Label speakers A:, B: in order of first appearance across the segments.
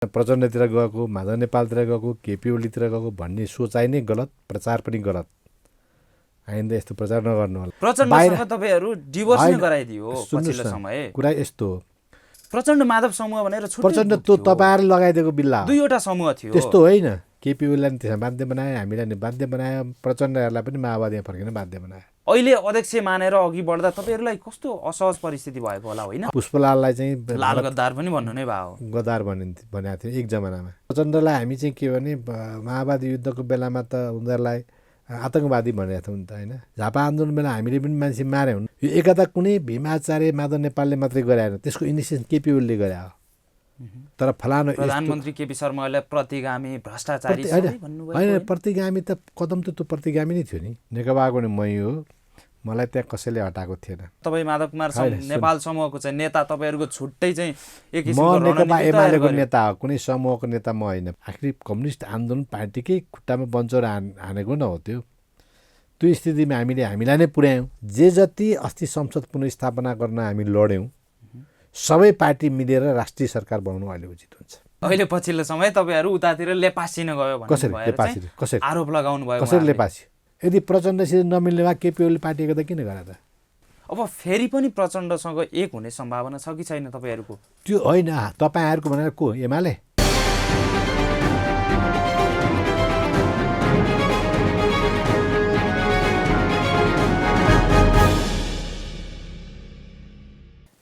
A: प्रचण्डतिर गएको, माधव नेपालतिर गएको, केपी ओलीतिर गएको भन्ने सोचाइ नै गलत, प्रचार पनि गलत। आइन्दा यस्तो प्रचार नगर्नु होला।
B: प्रचण्डसँग तपाईँहरू डिभोर्स नै गराइदियो पछिल्लो समय।
A: कुरा यस्तो हो,
B: प्रचण्ड माधव समूह भनेर छुट्टै
A: प्रचण्ड त्यो तपाईँहरूले लगाइदिएको बिल्ला हो।
B: दुईवटा समूह थियो।
A: त्यस्तो होइन। केपी ओलीलाई त्यसमा बाध्य बनायो, हामीलाई नि बाध्य बनायो, प्रचण्डहरूलाई पनि माओवादीमा फर्किन बाध्य बनायो।
B: अहिले अध्यक्ष मानेर अघि बढ्दा तपाईँहरूलाई कस्तो असहज परिस्थिति भएको होला होइन?
A: पुष्पलाललाई चाहिँ
B: लाल गद्दार पनि भन्नु नै भयो।
A: गद्दार भनेको थियो एक जमानामा। प्रचण्डलाई हामी चाहिँ के भने माओवादी युद्धको बेलामा त उनीहरूलाई आतङ्कवादी भनेको थियौँ नि त होइन। झापा आन्दोलन बेला हामीले पनि मान्छे मारे हुन्। यो एकता कुनै भीम आचार्य माधव नेपालले मात्रै गराएन, त्यसको इनिसिएसन केपी ओलीले गरे हो। तर फलानु
B: प्रधानमन्त्री केपी शर्माले प्रतिगामी भ्रष्टाचारी
A: होइन, प्रतिगामी त कदम त त्यो प्रतिगामी नै थियो नि। नेकपाको नि मै हो, मलाई त्यहाँ कसैले हटाएको थिएन।
B: तपाईँ माधव कुमार नेपाल समूहको चाहिँ नेता, तपाईँहरूको छुट्टै चाहिँ एक
A: म नेकपा एमालेको नेता हो, कुनै समूहको नेता म होइन। आखिर कम्युनिस्ट आन्दोलन पार्टीकै खुट्टामा बन्चोर हानेको न हो त्यो स्थितिमा हामीलाई नै पुर्यायौँ। जे जति अस्ति संसद पुनर्स्थापना गर्न हामी लड्यौँ, सबै पार्टी मिलेर राष्ट्रिय सरकार बनाउनु अहिले उचित हुन्छ।
B: अहिले पछिल्लो समय तपाईँहरू उतातिर लेपासिन गयो
A: कसरी
B: आरोप लगाउनु भयो।
A: कसरी लेपासी? यदि प्रचण्डसित नमिल्ने भए केपी ओली पार्टी गर्दा किन गरे त?
B: अब फेरि पनि प्रचण्डसँग एक हुने सम्भावना छ कि छैन तपाईँहरूको?
A: त्यो होइन, तपाईँहरूको भनेर को? एमाले?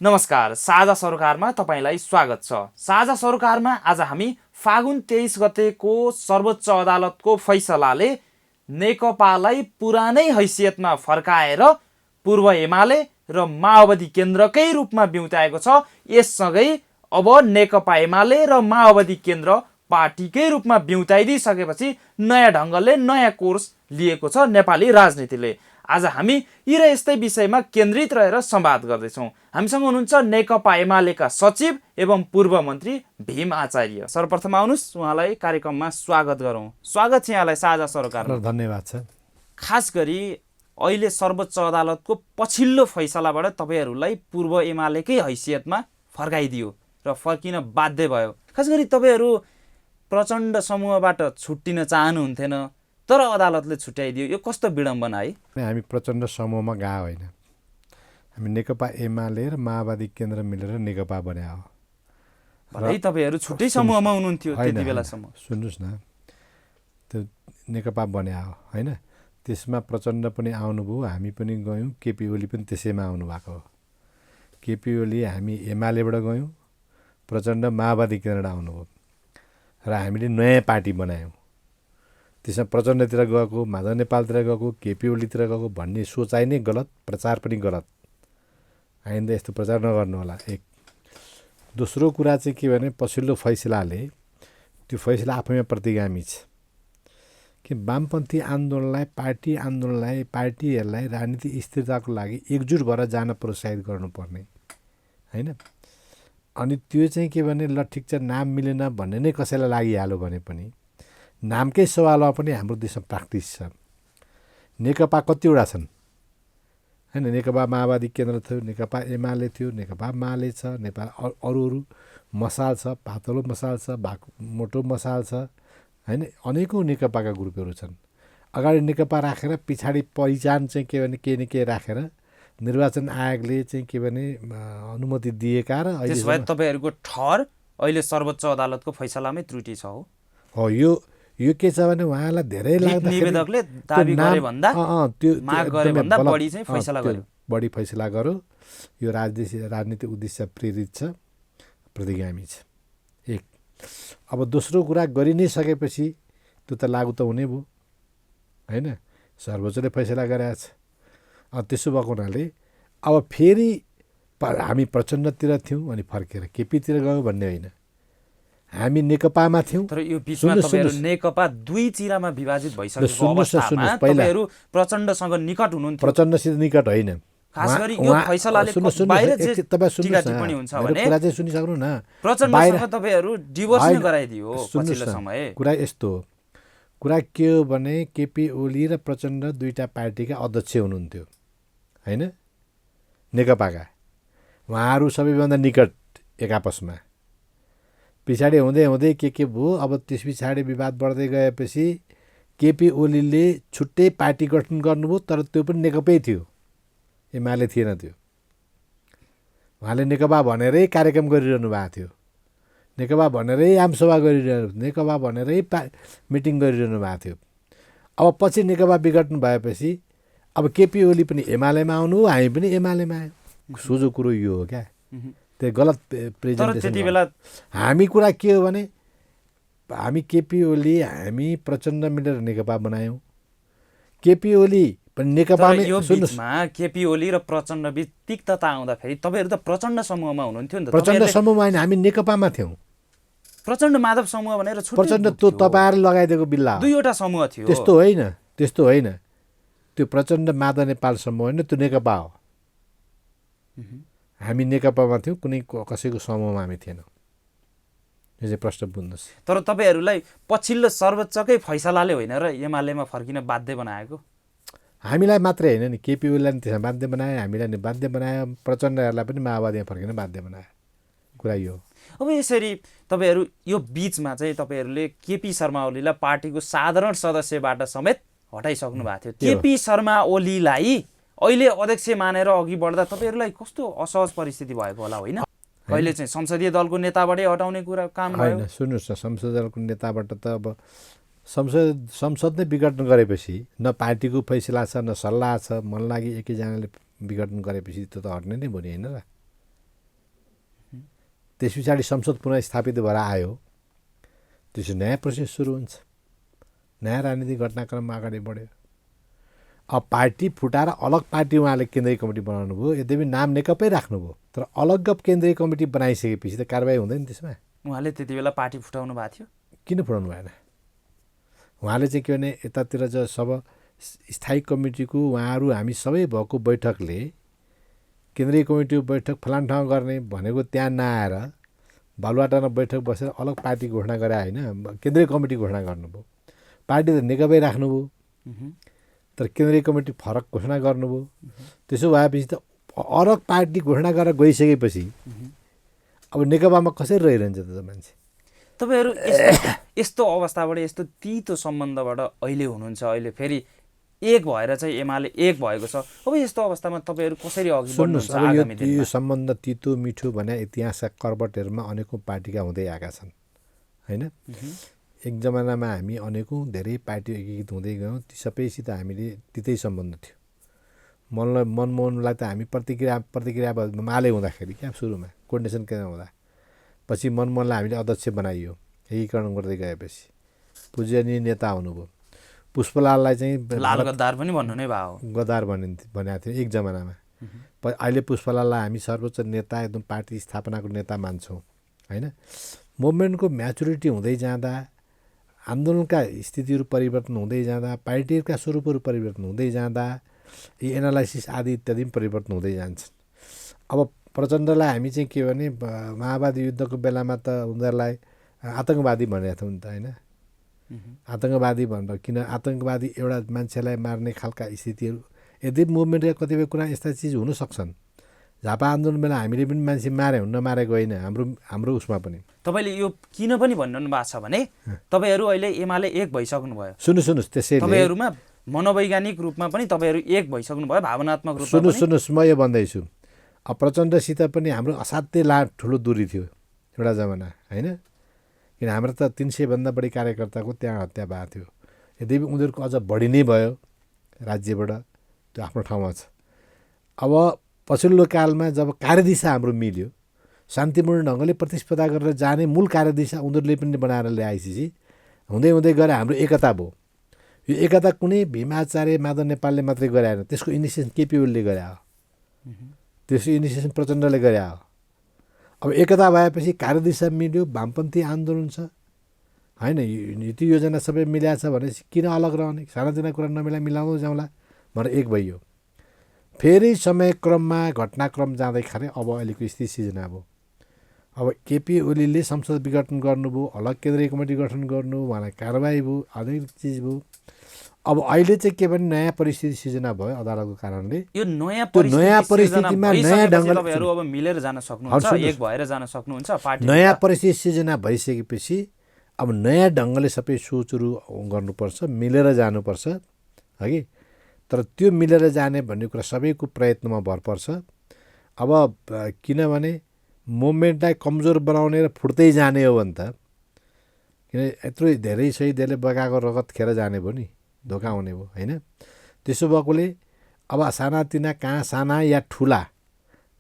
B: नमस्कार, साझा सरोकारमा तपाईँलाई स्वागत छ। साझा सरोकारमा आज हामी फागुन 23 गतेको सर्वोच्च अदालतको फैसलाले नेकपालाई पुरानै हैसियतमा फर्काएर पूर्व एमाले र माओवादी केन्द्रकै रूपमा बिउताएको छ। यससँगै अब नेकपा एमाले र माओवादी केन्द्र पार्टीकै रूपमा बिउताइदिइसकेपछि नयाँ ढङ्गले नयाँ कोर्स लिएको छ नेपाली राजनीतिले। आज हामी यी र यस्तै विषयमा केन्द्रित रहेर संवाद गर्दैछौँ। हामीसँग हुनुहुन्छ नेकपा एमालेका सचिव एवं पूर्व मन्त्री भीम आचार्य। सर्वप्रथम आउनुहोस्, उहाँलाई कार्यक्रममा स्वागत गरौँ। स्वागत छ यहाँलाई साझा सरोकारमा।
A: धन्यवाद छ।
B: खास गरी अहिले सर्वोच्च अदालतको पछिल्लो फैसलाबाट तपाईँहरूलाई पूर्व एमालेकै हैसियतमा फर्काइदियो र फर्किन बाध्य भयो। खास गरी तपाईँहरू प्रचण्ड समूहबाट छुट्टिन चाहनुहुन्थेन, तर अदालतले छुट्याइदियो। यो कस्तो विडम्बना है?
A: हामी प्रचण्ड समूहमा गएको होइन, हामी नेकपा एमाले र माओवादी केन्द्र मिलेर नेकपा बने हो।
B: है तपाईँहरू छुट्टै समूहमा हुनुहुन्थ्यो त्यति बेलासम्म।
A: सुन्नुहोस् न, त्यो नेकपा बने हो होइन। त्यसमा प्रचण्ड पनि आउनुभयो, हामी पनि गयौँ, केपी ओली पनि त्यसैमा आउनुभएको हो। केपी ओली हामी एमालेबाट गयौँ, प्रचण्ड माओवादी केन्द्रबाट आउनुभयो र हामीले नयाँ पार्टी बनायौँ। त्यसमा प्रचण्डतिर गएको, माधव नेपालतिर गएको, केपी ओलीतिर गएको भन्ने सोचाइ नै गलत, प्रचार पनि गलत। आइन्दा यस्तो प्रचार नगर्नु होला। एक दोस्रो कुरा चाहिँ के भने पछिल्लो फैसलाले, त्यो फैसला आफैमा प्रतिगामी छ कि वामपन्थी आन्दोलनलाई, पार्टीहरूलाई राजनीतिक स्थिरताको लागि एकजुट भएर जान प्रोत्साहित गर्नुपर्ने होइन। अनि त्यो चाहिँ के भने ल ठिक छ, नाम मिलेन भन्ने नै कसैलाई लागिहाल्यो भने पनि नामकै सवालमा पनि हाम्रो देशमा प्र्याक्टिस छ। नेकपा कतिवटा छन् होइन? नेकपा माओवादी केन्द्र थियो, नेकपा एमाले थियो, नेकपा माले छ, नेपाल अरू मसाल छ, पातलो मसाल छ, मोटो मसाल छ होइन। अनेकौँ नेकपाका ग्रुपहरू छन्। अगाडि नेकपा राखेर पछाडि पहिचान चाहिँ के भने के न के राखेर निर्वाचन आयोगले चाहिँ के भने अनुमति दिएका र
B: त्यसो भए तपाईँहरूको ठहर अहिले सर्वोच्च अदालतको फैसलामै त्रुटि छ
A: हो। यो के छ भने उहाँलाई धेरै
B: निवेदकले दाबी गरे भन्दा माग गरे भन्दा बढी चाहिँ फैसला गर्यो,
A: बढी फैसला गर्यो। यो राजनीतिक उद्देश्य प्रेरित छ, प्रतिगामी छ। एक अब दोस्रो कुरा गरि नै सकेपछि त्यो त लागु त हुने भयो होइन। सर्वोच्चले फैसला गरेको छ। त्यसो भएको हुनाले अब फेरि हामी प्रचण्डतिर थियौँ अनि फर्केर केपीतिर गयो भन्ने होइन, हामी नेकपामा थियौँ।
B: तर यो बिचमा तपाईहरु नेकपा दुई चिरामा विभाजित भइसकेको अवस्थामा तपाईहरु प्रचण्डसँग निकट हुनुहुन्थ्यो।
A: प्रचण्डसित निकट होइन।
B: खास गरी यो फैसलाले बाहिर जे टिका टिप्पणी हुन्छ भने
A: कुरा चाहिँ सुनिसक्नु न।
B: प्रचण्डसँग तपाईहरु डिभोर्स नै गराइदियो पछिल्लो समय।
A: कुरा यस्तो हो, कुरा के हो भने केपी ओली र प्रचण्ड दुईटा पार्टीका अध्यक्ष हुनुहुन्थ्यो होइन, नेकपाका। उहाँहरू सबैभन्दा निकट एक आपसमा। पछाडि हुँदै हुँदै के भयो। अब त्यस पछाडि विवाद बढ्दै गएपछि केपी ओलीले छुट्टै पार्टी गठन गर्नुभयो, तर त्यो पनि नेकपै थियो, एमाले थिएन त्यो। उहाँले नेकपा भनेरै कार्यक्रम गरिरहनु भएको थियो, नेकपा भनेरै आमसभा गरिरहनु, नेकपा भनेरै मिटिङ गरिरहनु भएको थियो। अब पछि नेकपा विघटन भएपछि अब केपी ओली पनि एमालेमा आउनु, हामी पनि एमालेमा आयौँ। सोझो कुरो यो हो क्या, त्यो गलत प्रेजेन्टेसन। हामी कुरा के हो भने हामी केपी ओली हामी प्रचण्ड मिलेर नेकपा बनायौँ। केपी ओली पनि नेकपामै।
B: सुन्नुहोस्, केपी ओली र प्रचण्ड बीच तिक्तता आउँदाखेरि तपाईँहरू त प्रचण्ड समूहमा हुनुहुन्थ्यो नि त।
A: प्रचण्ड समूहमा होइन, हामी नेकपामा थियौँ।
B: प्रचण्ड माधव समूह भनेर
A: प्रचण्ड त्यो तपाईँहरूले लगाइदिएको बिल्ला हो।
B: दुईवटा समूह थियो।
A: त्यस्तो होइन, त्यस्तो होइन। त्यो प्रचण्ड माधव नेपाल समूह होइन, त्यो नेकपा हो। हामी नेकपामा थियौँ, कुनै कसैको समूहमा हामी थिएनौँ। यो चाहिँ प्रश्न बुझ्नुहोस्।
B: तर तपाईँहरूलाई पछिल्लो सर्वोच्चकै फैसलाले होइन र एमालेमा फर्किन बाध्य बनाएको?
A: हामीलाई मात्रै होइन नि, केपी ओलीलाई नि त्यसमा बाध्य बनायो, हामीलाई नि बाध्य बनायो, प्रचण्डहरूलाई पनि माओवादीमा फर्किन बाध्य बनायो। कुरा यो हो।
B: अब यसरी तपाईँहरू यो बिचमा चाहिँ तपाईँहरूले केपी शर्मा ओलीलाई पार्टीको साधारण सदस्यबाट समेत हटाइसक्नु भएको थियो। केपी शर्मा ओलीलाई अहिले अध्यक्ष मानेर अघि बढ्दा तपाईँहरूलाई कस्तो असहज परिस्थिति भएको होला, होइन? अहिले चाहिँ संसदीय दलको नेताबाटै हटाउने कुरा काम भयो।
A: होइन, सुन्नुहोस् न, संसदीय दलको नेताबाट त अब संसद नै विघटन गरेपछि न पार्टीको फैसला छ, न सल्लाह छ, मन लागि एकैजनाले विघटन गरेपछि त्यो त हट्ने नै भयो नि, होइन र? त्यस पछाडि संसद पुनः स्थापित भएर आयो, त्यसो नयाँ प्रोसेस सुरु हुन्छ, नयाँ राजनीतिक घटनाक्रम अगाडि बढ्यो। अब पार्टी फुटाएर अलग पार्टी उहाँले केन्द्रीय कमिटी बनाउनु भयो, यद्यपि नाम नेकपै राख्नुभयो, तर अलग केन्द्रीय कमिटी बनाइसकेपछि त कारबाही हुँदैन त्यसमा।
B: उहाँले त्यति बेला पार्टी फुटाउनु भएको थियो?
A: किन फुटाउनु भएन? उहाँले चाहिँ के भने यतातिर सब स्थायी कमिटीको उहाँहरू हामी सबै भएको बैठकले केन्द्रीय कमिटीको बैठक फलान ठाउँ गर्ने भनेको त्यहाँ नआएर बालुवाटारमा बैठक बसेर अलग पार्टी घोषणा गरे होइन, केन्द्रीय कमिटी घोषणा गर्नुभयो। पार्टी त नेकपै राख्नुभयो, तर केन्द्रीय कमिटी फरक घोषणा गर्नुभयो। त्यसो भएपछि त अलग पार्टी घोषणा गरेर गइसकेपछि अब नेकपामा कसरी रहिरहन्छ त मान्छे?
B: तपाईँहरू यस्तो अवस्थाबाट, यस्तो तितो सम्बन्धबाट अहिले हुनुहुन्छ, अहिले फेरि एक भएर चाहिँ एमाले एक भएको छ। अब यस्तो अवस्थामा तपाईँहरू कसरी अघि बढ्नुहुन्छ? आगामी दिनमा
A: यो सम्बन्ध तितो मिठो भने इतिहासका कर्बटहरूमा अनेकौँ पार्टीका हुँदै आएका छन्, होइन? एक जमानामा हामी अनेकौँ धेरै पार्टी एकीकृत हुँदै गयौँ, ती सबैसित हामीले तितै सम्बन्ध थियो। मनमोहनलाई त हामी प्रतिक्रिया माले हुँदाखेरि क्या सुरुमा कोर्डिनेसन केन्द्र हुँदा, पछि मनमोहनलाई हामीले अध्यक्ष बनाइयो एकीकरण गर्दै गएपछि, पूजनीय नेता हुनुभयो। पुष्पलाललाई चाहिँ
B: लाल गद्दार पनि भन्नु नै भयो,
A: गद्दार भनेको थियो एक जमानामा। अहिले पुष्पलाललाई हामी सर्वोच्च नेता, एकदम पार्टी स्थापनाको नेता मान्छौँ, होइन? मुभमेन्टको म्याचुरिटी हुँदै जाँदा, आन्दोलनका स्थितिहरू परिवर्तन हुँदै जाँदा, पार्टीका स्वरूपहरू परिवर्तन हुँदै जाँदा, यी एनालाइसिस आदि इत्यादि पनि परिवर्तन हुँदै जान्छन्। अब प्रचण्डलाई हामी चाहिँ के भने माओवादी युद्धको बेलामा त उनीहरूलाई आतङ्कवादी भनेको थियौँ नि त, होइन? आतङ्कवादी भनेर, किन आतङ्कवादी एउटा मान्छेलाई मार्ने खालका स्थितिहरू, यदि मुभमेन्टका कतिपय कुरा यस्ता चिज हुनसक्छन्। झापा आन्दोलन बेला हामीले पनि मान्छे मार्यौँ, नमारेको होइन, हाम्रो उसमा पनि।
B: तपाईँले यो किन पनि भन्नु भएको छ भने तपाईँहरू अहिले एमाले एक भइसक्नु भयो।
A: सुन्नुहोस्, त्यसैले
B: तपाईँहरूमा मनोवैज्ञानिक रूपमा पनि तपाईँहरू एक भइसक्नु भयो, भावनात्मक रूपमा।
A: सुन्नुहोस्, म यो भन्दैछु, अब प्रचण्डसित पनि हाम्रो असाध्यै ठुलो दूरी थियो एउटा जमाना, होइन? किन हाम्रो त 300भन्दा बढी कार्यकर्ताको त्यहाँ हत्या भएको थियो। यद्यपि उनीहरूको अझ बढी नै भयो राज्यबाट, त्यो आफ्नो ठाउँमा छ। अब पछिल्लो कालमा जब कार्यदिशा हाम्रो मिल्यो, शान्तिपूर्ण ढङ्गले प्रतिस्पर्धा गरेर जाने मूल कार्यदिशा उनीहरूले पनि बनाएर ल्याएपछि हुँदै हुँदै गएर हाम्रो एकता भयो। यो एकता कुनै भीमाचार्य माधव नेपालले मात्रै गराएन, त्यसको इनिसिएसन केपी ओलीले गरे हो, त्यसको इनिसिएसन प्रचण्डले गरे हो। अब एकता भएपछि कार्यदिशा मिल्यो, वामपन्थी आन्दोलन छ, होइन? नीति योजना सबै मिलाएको छ भनेपछि किन अलग रहने? सानातिना कुरा नमिला, मिलाउँदै जाउँला भनेर एक भइयो। फेरि समयक्रममा घटनाक्रम जाँदै खाने अब अहिलेको स्थिति सिर्जना भयो। अब केपी ओलीले संसद विघटन गर्नुभयो, अलग केन्द्रीय कमिटी गठन गर्नु, उहाँलाई कारबाही भयो, अनेक चिज भयो। अब अहिले चाहिँ के भने नयाँ परिस्थिति सिर्जना भयो अदालतको कारणले।
B: यो नयाँ
A: परिस्थितिमा नयाँ ढङ्गले
B: तपाईहरु अब मिलेर जान सक्नुहुन्छ, एक भएर जान सक्नुहुन्छ पार्टी।
A: नयाँ परिस्थिति सिर्जना भइसकेपछि अब नयाँ ढङ्गले सबै सोचहरू गर्नुपर्छ, मिलेर जानुपर्छ, हगि। तर त्यो मिलेर जाने भन्ने कुरा सबैको प्रयत्नमा भर पर्छ। अब किनभने मुभमेन्टलाई कमजोर बनाउने र फुट्दै जाने हो भने त, किन यत्रो धेरै शहीदहरूले बगाएको रगत खेर जाने भयो नि, धोका हुने भयो होइन। त्यसो भएकोले अब सानातिना कहाँ साना या ठुला,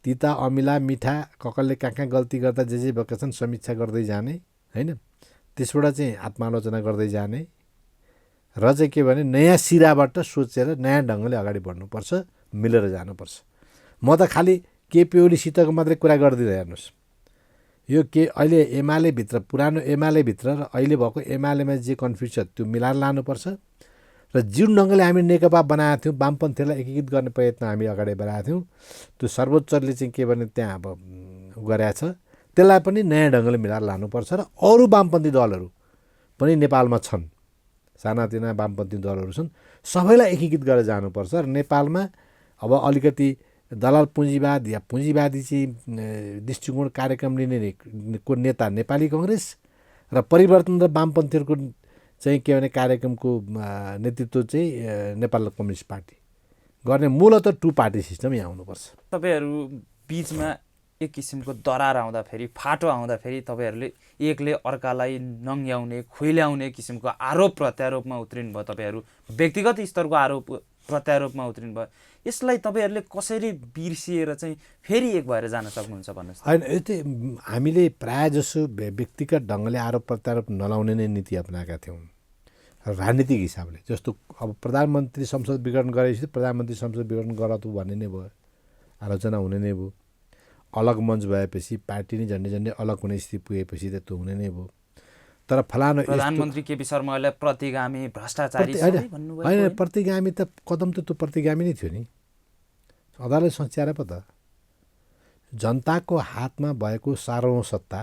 A: तिता अमिला मिठा ककलले कहाँ कहाँ गल्ती गर्दा जे भएका छन् समीक्षा गर्दै जाने होइन। त्यसबाट चाहिँ आत्मालोचना गर्दै जाने र चाहिँ के भने नयाँ सिराबाट सोचेर नयाँ ढङ्गले अगाडि बढ्नुपर्छ, मिलेर जानुपर्छ। म त खालि केपी ओलीसितको मात्रै कुरा गर्दिनँ। हेर्नुहोस्, यो अहिले एमालेभित्र, पुरानो एमालेभित्र र अहिले भएको एमालेमा जे कन्फ्युज छ त्यो मिलाएर लानुपर्छ। र जुन ढङ्गले हामी नेकपा बनाएको थियौँ, वामपन्थीलाई एकीकृत गर्ने प्रयत्न हामी अगाडि बढाएको थियौँ, त्यो सर्वोच्चले चाहिँ के भने त्यहाँ अब गरेको छ, त्यसलाई पनि नयाँ ढङ्गले मिलाएर लानुपर्छ। र अरू वामपन्थी दलहरू पनि नेपालमा छन्, सानातिना वामपन्थी दलहरू छन्, सबैलाई एकीकृत गरेर जानुपर्छ। र नेपालमा अब अलिकति दलाल पुँजीवाद या पुँजीवादी चाहिँ दृष्टिकोण कार्यक्रम लिने को नेता नेपाली कङ्ग्रेस र परिवर्तन र वामपन्थीहरूको चाहिँ के भने कार्यक्रमको नेतृत्व चाहिँ नेपाल कम्युनिस्ट पार्टी गर्ने मूलतः टु पार्टी सिस्टम यहाँ आउनुपर्छ।
B: तपाईँहरू बिचमा एक किसिमको दरार आउँदाखेरि, फाटो आउँदाखेरि तपाईँहरूले एकले अर्कालाई नङ्ग्याउने, खुइल्याउने किसिमको आरोप प्रत्यारोपमा उत्रिनु भयो। तपाईँहरू व्यक्तिगत स्तरको आरोप प्रत्यारोपमा उत्रिनु भयो। यसलाई तपाईँहरूले कसरी बिर्सिएर चाहिँ फेरि एक भएर जान सक्नुहुन्छ भन्नुहोस्।
A: होइन, यो चाहिँ हामीले प्रायः जसो व्यक्तिगत ढङ्गले आरोप प्रत्यारोप नलाउने नै नीति अपनाएका थियौँ राजनीतिक हिसाबले। जस्तो अब प्रधानमन्त्री संसद विघटन गरेपछि प्रधानमन्त्री संसद विघटन गराउँछु भन्ने नै भयो, आलोचना हुने नै भयो। अलग मञ्च भएपछि पार्टी नै झन्डै झन्डै अलग हुने स्थिति पुगेपछि त त्यो हुने नै भयो। तर फलानु
B: प्रधानमन्त्री केपी शर्माले प्रतिगामी भ्रष्टाचारी भन्नुभयो।
A: होइन, प्रतिगामी त कदम त त्यो प्रतिगामी नै थियो नि। अदालत सच्याएर पो त जनताको हातमा भएको सार्वभौम सत्ता,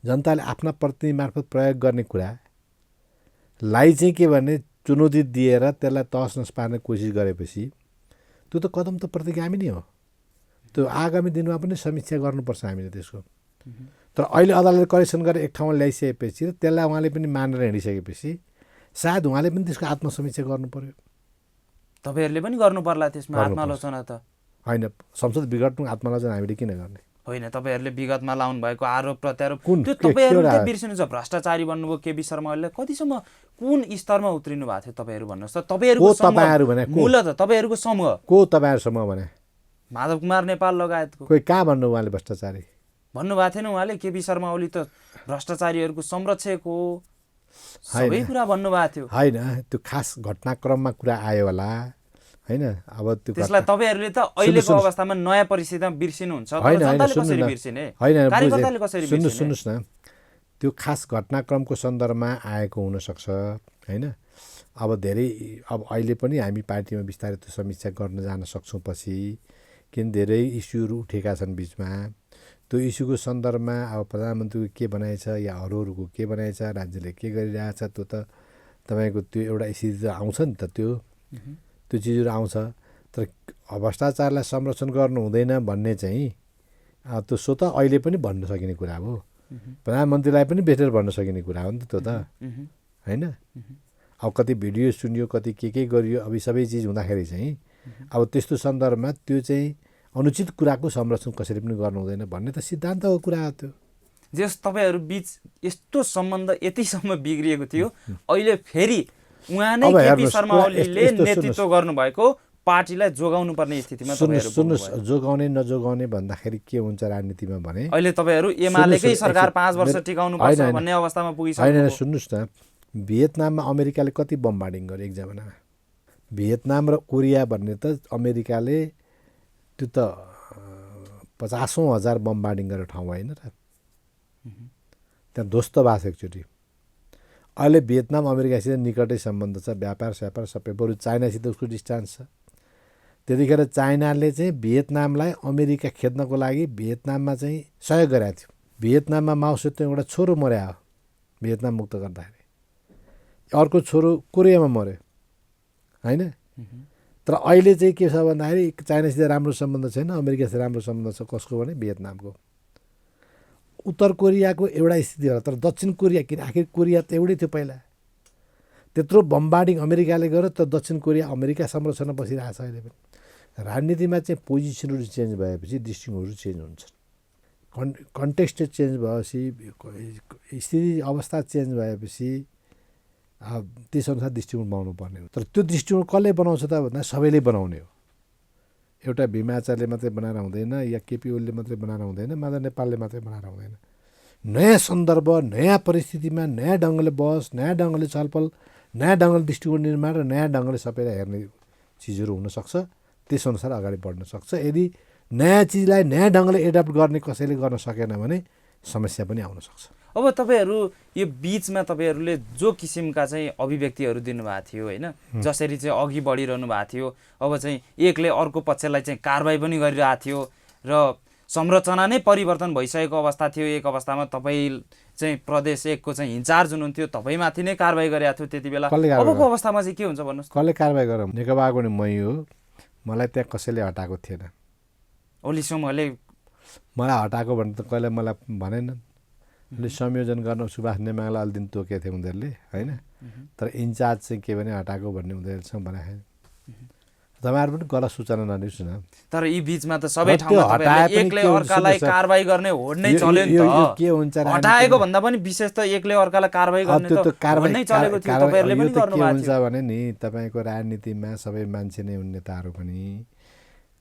A: जनताले आफ्ना प्रतिनिधि मार्फत प्रयोग गर्ने कुरालाई चाहिँ के भने चुनौती दिएर त्यसलाई तहस नहस पार्ने कोसिस गरेपछि त्यो त कदम त प्रतिगामी नै हो। त्यो आगामी दिनमा पनि समीक्षा गर्नुपर्छ हामीले त्यसको। तर अहिले अदालतले करेक्सन गरेर एक ठाउँमा ल्याइसकेपछि र त्यसलाई उहाँले पनि मानेर हिँडिसकेपछि सायद उहाँले पनि त्यसको आत्मसमीक्षा गर्नु पर्यो।
B: तपाईँहरूले पनि गर्नु पर्ला त्यसमा आत्मालोचना त।
A: होइन, संसद विघटन आत्मालोचना हामीले किन गर्ने?
B: होइन, तपाईँहरूले विगतमा लाउनु भएको आरोप प्रत्यारोप
A: त्यो
B: तपाईँहरूले बिर्सिनु छ। भ्रष्टाचारी भन्नुभयो केपी शर्माले, कतिसम्म कुन स्तरमा उत्रिनु भएको थियो तपाईँहरू भन्नुहोस् त। तपाईँहरूको मूलत तपाईँहरूको समूह
A: को? तपाईँहरू समूह भने
B: माधव कुमार नेपाल लगायतको
A: कोही कहाँ भन्नु उहाँले भ्रष्टाचारी
B: भन्नुभएको थिएन? उहाँले केपी शर्मा ओली त भ्रष्टाचारीहरूको संरक्षक हो, सबै कुरा भन्नुभएको थियो।
A: होइन, त्यो खास घटनाक्रममा कुरा आयो होला होइन। अब त्यो
B: त्यसलाई तपाईँहरूले त अहिलेको अवस्थामा नयाँ परिस्थितिमा बिर्सिनुहुन्छ।
A: सुन्नुहोस् न, त्यो खास घटनाक्रमको सन्दर्भमा आएको हुनसक्छ होइन। अब धेरै अब अहिले पनि हामी पार्टीमा बिस्तारै त्यो समीक्षा गर्न जान सक्छौँ पछि, किन धेरै इस्युहरू उठेका छन् बिचमा। त्यो इस्युको सन्दर्भमा अब प्रधानमन्त्रीको के भनाइछ या अरूहरूको के भनाइछ, राज्यले के गरिरहेछ, त्यो त तपाईँको त्यो एउटा स्थिति त आउँछ नि त। त्यो चिजहरू आउँछ। तर भ्रष्टाचारलाई संरक्षण गर्नु हुँदैन भन्ने चाहिँ त्यो स्वत अहिले पनि भन्न सकिने कुरा हो। प्रधानमन्त्रीलाई पनि बेटर भन्न सकिने कुरा हो नि त त्यो त होइन। अब कति भिडियो सुनियो, कति के गरियो, अब सबै चिज हुँदाखेरि चाहिँ अब त्यस्तो सन्दर्भमा त्यो चाहिँ अनुचित कुराको संरक्षण कसरी पनि गर्नु हुँदैन भन्ने त सिद्धान्तको कुरा हो। त्यो
B: जस तपाईँहरू बिच यस्तो सम्बन्ध यतिसम्म बिग्रिएको थियो, अहिले फेरि उहाँ नै केपी शर्मा ओलीले नेतृत्व गर्नुभएको पार्टीलाई जोगाउनु पर्ने स्थितिमा
A: सुन्नुहोस्, जोगाउने नजोगाउने भन्दाखेरि के हुन्छ राजनीतिमा भने
B: अहिले तपाईँहरू एमालेकै सरकार 5 वर्ष टिकाउनु पर्छ भन्ने अवस्थामा पुगिसक्यो।
A: होइन, सुन्नुहोस् न, भियतनाममा अमेरिकाले कति बमबार्डिङ गर्यो एक जमानामा। भियतनाम र कोरिया भन्ने त अमेरिकाले त्यो त 50,000 बमबार्डिङ गरेर ठाउँ होइन र, त्यहाँ ध्वस्त भएको छ एकचोटि। अहिले भियतनाम अमेरिकासित निकटै सम्बन्ध छ, व्यापार स्यापार सबै। बरु चाइनासित उसको डिस्टेन्स छ। त्यतिखेर चाइनाले चाहिँ भियतनामलाई अमेरिका खेद्नको लागि भियतनाममा चाहिँ सहयोग गरेको थियो। भियतनाममा माओ सेतुङ एउटा छोरो मर्या हो भियतनाम मुक्त गर्दाखेरि, अर्को छोरो कोरियामा मर्यो। होइन। तर अहिले चाहिँ के छ भन्दाखेरि चाइनासित राम्रो सम्बन्ध छैन, अमेरिकासित राम्रो सम्बन्ध छ। कसको भने भियतनामको। उत्तर कोरियाको एउटा स्थिति होला, तर दक्षिण कोरिया किन आखिर कोरिया त एउटै थियो पहिला। त्यत्रो बम्बार्डिङ अमेरिकाले गर्यो, तर दक्षिण कोरिया अमेरिका संरक्षणमा बसिरहेको छ अहिले पनि। राजनीतिमा चाहिँ पोजिसनहरू चेन्ज भएपछि दृष्टिकोणहरू चेन्ज हुन्छन्। कन्टेक्स्ट चेन्ज भएपछि, स्थिति अवस्था चेन्ज भएपछि त्यसअनुसार दृष्टिकोण बनाउनु पर्ने हो। तर त्यो दृष्टिकोण कसले बनाउँछ त भन्दा सबैले बनाउने हो। एउटा भीमा आचार्यले मात्रै बनाएर हुँदैन, या केपी ओलीले मात्रै बनाएर हुँदैन, माधव नेपालले मात्रै बनाएर हुँदैन। नयाँ सन्दर्भ, नयाँ परिस्थितिमा नयाँ ढङ्गले बहस, नयाँ ढङ्गले छलफल, नयाँ ढङ्गले दृष्टिकोण निर्माण र नयाँ ढङ्गले सबैलाई हेर्ने चिजहरू हुनसक्छ। त्यसअनुसार अगाडि बढ्न सक्छ। यदि नयाँ चिजलाई नयाँ ढङ्गले एडप्ट गर्ने कसैले गर्न सकेन भने समस्या पनि आउन सक्छ।
B: अब तपाईँहरू यो बिचमा तपाईँहरूले जो किसिमका चाहिँ अभिव्यक्तिहरू दिनुभएको थियो होइन, जसरी चाहिँ अघि बढिरहनु भएको थियो, अब चाहिँ एकले अर्को पक्षलाई चाहिँ कारबाही पनि गरिरहेको थियो र संरचना नै परिवर्तन भइसकेको अवस्था थियो। एक अवस्थामा तपाईँ चाहिँ प्रदेश एकको चाहिँ इन्चार्ज हुनुहुन्थ्यो, तपाईँमाथि नै कारबाही गरेको थियो त्यति बेला। अबको अवस्थामा चाहिँ के हुन्छ भन्नुहोस्?
A: कसले कारबाही गरौँ? नेकपाको नि मै हो, मलाई त्यहाँ कसैले हटाएको थिएन।
B: ओली समूहले
A: मलाई हटाएको भने त कहिले मलाई भनेन। संयोजन गर्न सुभाष नेमाङलाई अलि दिन तोकेको थियो उनीहरूले होइन, तर इन्चार्ज चाहिँ के भने हटाएको भन्ने उनीहरूसँग बनाएको। तपाईँहरू पनि गलत सूचना नदिनुहोस् न।
B: तर यी बिचमा त सबै ठाउँमा एकले अर्कालाई कारबाही गर्ने होड नै चल्यो नि त।
A: के हुन्छ
B: हटाएको भन्दा पनि विशेष त एकले अर्कालाई कारबाही गर्ने त होड नै चलेको थियो। तपाईँहरूले पनि गर्नु भएको
A: हुन्छ भने नि तपाईँको राजनीतिमा सबै मान्छे नै हुन्। नेताहरू पनि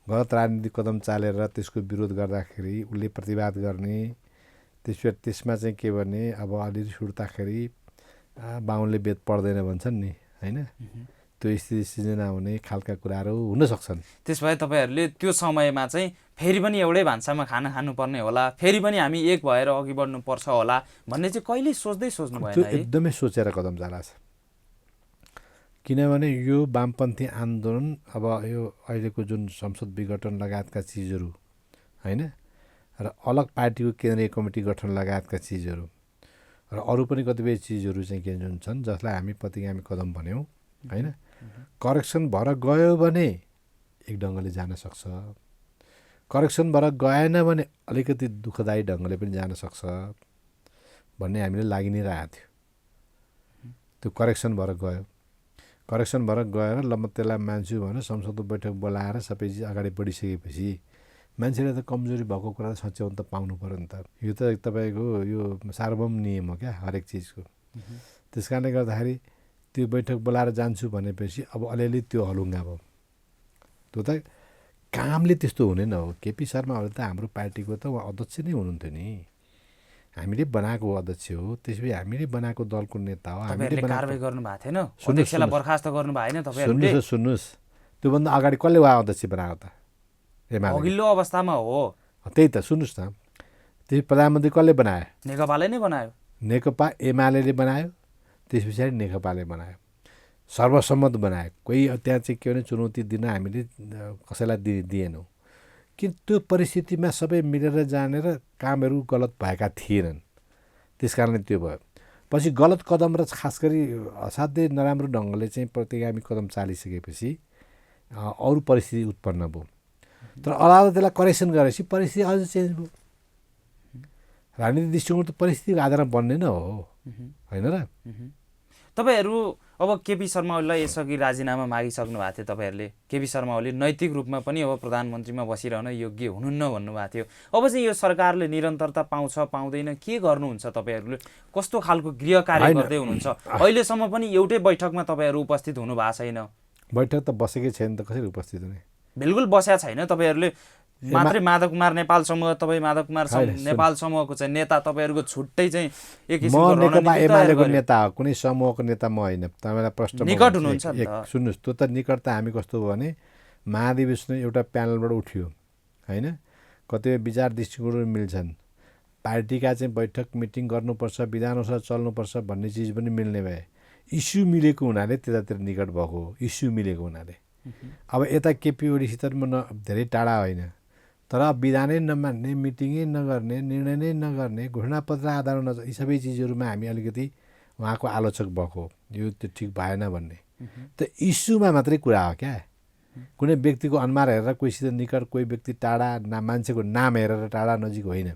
A: गलत राजनीतिक कदम चालेर त्यसको विरोध गर्दाखेरि उसले प्रतिवाद गर्ने, त्यसमा चाहिँ के भने अब अलिअलि सुर्ताखेरि बाहुनले बेद पढ्दैन भन्छन् नि होइन, त्यो स्थिति सिर्जना हुने खालका कुराहरू हुन सक्छन्।
B: त्यस भए तपाईँहरूले त्यो समयमा चाहिँ फेरि पनि एउटै भान्सामा खाना खानुपर्ने होला, फेरि पनि हामी एक भएर अघि बढ्नुपर्छ होला भन्ने चाहिँ कहिले सोच्नु भएन?
A: त्यो एकदमै सोचेर कदम चालेको छ। किनभने यो वामपन्थी आन्दोलन अब यो अहिलेको जुन संसद विघटन लगायतका चिजहरू होइन, र अलग पार्टीको केन्द्रीय कमिटी गठन लगायतका चिजहरू र अरू पनि कतिपय चिजहरू चाहिँ के जुन छन् जसलाई हामी प्रतिगामी कदम भन्यौँ होइन, करेक्सन भएर गयो भने एक ढङ्गले जान सक्छ, करेक्सन भएर गएन भने अलिकति दुःखदायी ढङ्गले पनि जान सक्छ भन्ने हामीले लागि नै रहेको थियो। त्यो करेक्सन भएर गयो, करेक्सन भएर गएर ल म त्यसलाई मान्छु भनेर संसदको बैठक बोलाएर सबै चिज अगाडि बढिसकेपछि मान्छेले त कमजोरी भएको कुरा त सच्याउन त पाउनु पऱ्यो नि त। यो त तपाईँको यो सार्वभौम नियम हो क्या हरेक चिजको। त्यस कारणले गर्दाखेरि त्यो बैठक बोलाएर जान्छु भनेपछि अब अलिअलि त्यो हलुङ्गा भयो। त्यो त कामले त्यस्तो हुने न हो। केपी शर्माहरू त हाम्रो पार्टीको त उहाँ अध्यक्ष नै हुनुहुन्थ्यो नि, हामीले बनाएको अध्यक्ष हो, त्यसपछि हामीले बनाएको दलको नेता हो। हामीले
B: कारबाही गर्नु भएको थिएन, अध्यक्षलाई बर्खास्त गर्नु भएन तपाईँहरूले?
A: सुन्नुहोस्, त्योभन्दा अगाडि कसले उहाँ अध्यक्ष बनाएको त?
B: अघिल्लो अवस्थामा हो।
A: त्यही त सुन्नुहोस् न, त्यो प्रधानमन्त्री कसले बनायो?
B: नेकपाले नै बनायो।
A: नेकपा एमाले बनायो, त्यस पछाडि नेकपाले बनायो, सर्वसम्मत बनायो। कोही त्यहाँ चाहिँ के भने चुनौती दिन हामीले कसैलाई दिएनौँ कि त्यो परिस्थितिमा सबै मिलेर जानेर कामहरू गलत भएका थिएनन्। त्यस कारणले त्यो भयो। पछि गलत कदम र खास गरी असाध्यै नराम्रो ढङ्गले चाहिँ प्रतिगामी कदम चालिसकेपछि अरू परिस्थिति उत्पन्न भयो। तर अदालतले त्यसलाई करेक्सन गरेपछि परिस्थिति अझ चेन्ज भयो। राजनीतिक दृष्टिकोण त परिस्थितिको आधारमा बन्ने नै हो होइन र?
B: तपाईँहरू अब केपी शर्मा ओलीलाई यसअघि राजीनामा मागिसक्नु भएको थियो तपाईँहरूले। केपी शर्मा ओली नैतिक रूपमा पनि अब प्रधानमन्त्रीमा बसिरहन योग्य हुनुहुन्न भन्नुभएको थियो। अब चाहिँ यो सरकारले निरन्तरता पाउँछ पाउँदैन के गर्नुहुन्छ? तपाईँहरूले कस्तो खालको गृह कार्य गर्दै हुनुहुन्छ? अहिलेसम्म पनि एउटै बैठकमा तपाईँहरू उपस्थित हुनु भएको छैन।
A: बैठक त बसेकै छैन त कसरी उपस्थित हुने?
B: बिल्कुल बस्या छैन। तपाईँहरूले मात्रै माधव कुमार नेपाल समूह, तपाईँ माधव कुमार नेपाल समूहको चाहिँ नेता, तपाईँहरूको छुट्टै चाहिँ एक
A: किसिमको नेकपा एमालेको नेता हो, कुनै समूहको नेता म होइन। तपाईँलाई प्रश्न
B: निकट हुनुहुन्छ।
A: सुन्नुहोस्, त्यो त निकट त हामी कस्तो हो भने महाधिवेशन एउटा प्यानलबाट उठ्यो होइन, कतिपय विचार दृष्टिकोणहरू मिल्छन्, पार्टीका चाहिँ बैठक मिटिङ गर्नुपर्छ, विधानसभा चल्नुपर्छ भन्ने चिज पनि मिल्ने भए, इस्यु मिलेको हुनाले त्यतातिर निकट भएको हो। इस्यु मिलेको हुनाले अब यता केपी ओलीसित म धेरै टाढा होइन, तर विधानै नमान्ने, मिटिङै नगर्ने, निर्णय नै नगर्ने, घोषणापत्र आधारमा यी सबै चिजहरूमा हामी अलिकति उहाँको आलोचक भएको, यो त्यो ठिक भएन भन्ने। त इस्युमा मात्रै कुरा हो क्या। कुनै व्यक्तिको अनुहार हेरेर कोहीसित निकट, कोही व्यक्ति टाढा, मान्छेको नाम हेरेर टाढा नजिक होइन।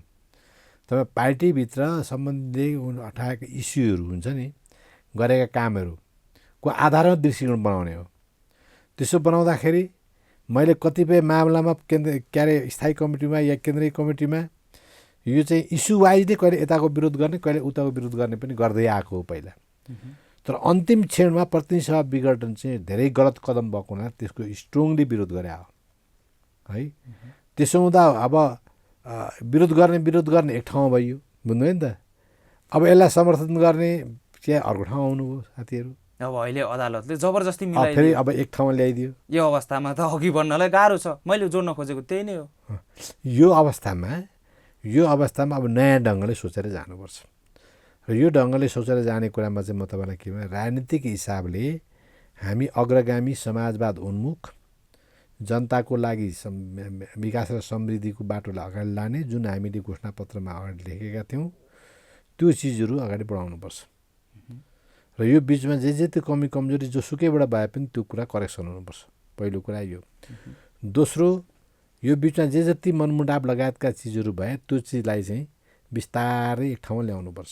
A: तपाईँ पार्टीभित्र सम्बन्धी उठाएका इस्युहरू हुन्छ नि, गरेका कामहरूको आधारमा दृष्टिकोण बनाउने हो। त्यसो बनाउँदाखेरि मैले कतिपय मामलामा स्थायी कमिटीमा या केन्द्रीय कमिटीमा यो चाहिँ इस्यु वाइजले कहिले यताको विरोध गर्ने, कहिले उताको विरोध गर्ने पनि गर्दै आएको हो पहिला। तर अन्तिम क्षणमा प्रतिनिधि सभा विघटन चाहिँ धेरै गलत कदम भएको हुनाले त्यसको स्ट्रङली विरोध गरे हो है। त्यसो हुँदा अब विरोध गर्ने एक ठाउँमा भयो, बुझ्नुभयो नि त। अब यसलाई समर्थन गर्ने चाहिँ अर्को ठाउँ आउनुभयो साथीहरू।
B: अब अहिले अदालतले जबरजस्ती
A: फेरि अब एक ठाउँमा ल्याइदियो।
B: यो अवस्थामा त अघि बढ्नलाई गाह्रो छ। मैले जोड्न खोजेको त्यही नै हो।
A: यो अवस्थामा अब नयाँ ढङ्गले सोचेर जानुपर्छ। र यो ढङ्गले सोचेर जाने कुरामा चाहिँ म तपाईँलाई के भने, राजनीतिक हिसाबले हामी अग्रगामी समाजवाद उन्मुख जनताको लागि विकास र समृद्धिको बाटोलाई अगाडि लाने जुन हामीले घोषणापत्रमा अगाडि लेखेका थियौँ त्यो चिजहरू अगाडि बढाउनुपर्छ। र यो बिचमा जे त्यो कमी कमजोरी जोसुकैबाट भए पनि त्यो कुरा करेक्सन हुनुपर्छ। पहिलो कुरा यो। दोस्रो, यो बिचमा जे जति मनमुटाव लगायतका चिजहरू भए त्यो चिजलाई चाहिँ बिस्तारै एक ठाउँमा ल्याउनुपर्छ,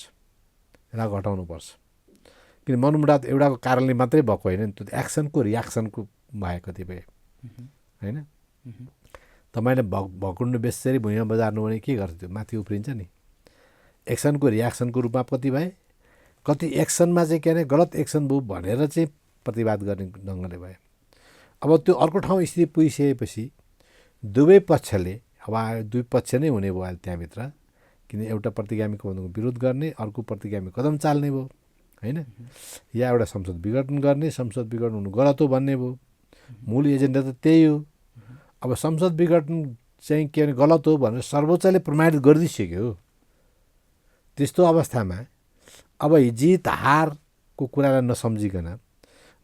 A: यसलाई घटाउनुपर्छ। किन मनमुटाव एउटाको कारणले मात्रै भएको होइन नि, त्यो एक्सनको रियाक्सनको भयो कतिपय होइन। तपाईँले भकुन्डो बेसरी भुइँमा बजार्नु भने के गर्छ, त्यो माथि उफ्रिन्छ नि। एक्सनको रियाक्सनको रूपमा कति भए, कति एक्सनमा चाहिँ के अरे गलत एक्सन भयो भनेर चाहिँ प्रतिवाद गर्ने ढङ्गले भयो। अब त्यो अर्को ठाउँ स्थिति पुगिसकेपछि दुवै पक्षले, अब दुई पक्ष नै हुने भयो अहिले त्यहाँभित्र, किन एउटा प्रतिगामी कदमको विरोध गर्ने, अर्को प्रतिगामी कदम चाल्ने भयो होइन। या एउटा संसद विघटन गर्ने, संसद विघटन हुनु गलत हो भन्ने भयो। मूल एजेन्डा त त्यही हो। अब संसद विघटन चाहिँ के भने गलत हो भनेर सर्वोच्चले प्रमाणित गरिदिइसक्यो। त्यस्तो अवस्थामा अब जित हारको कुरालाई नसम्झिकन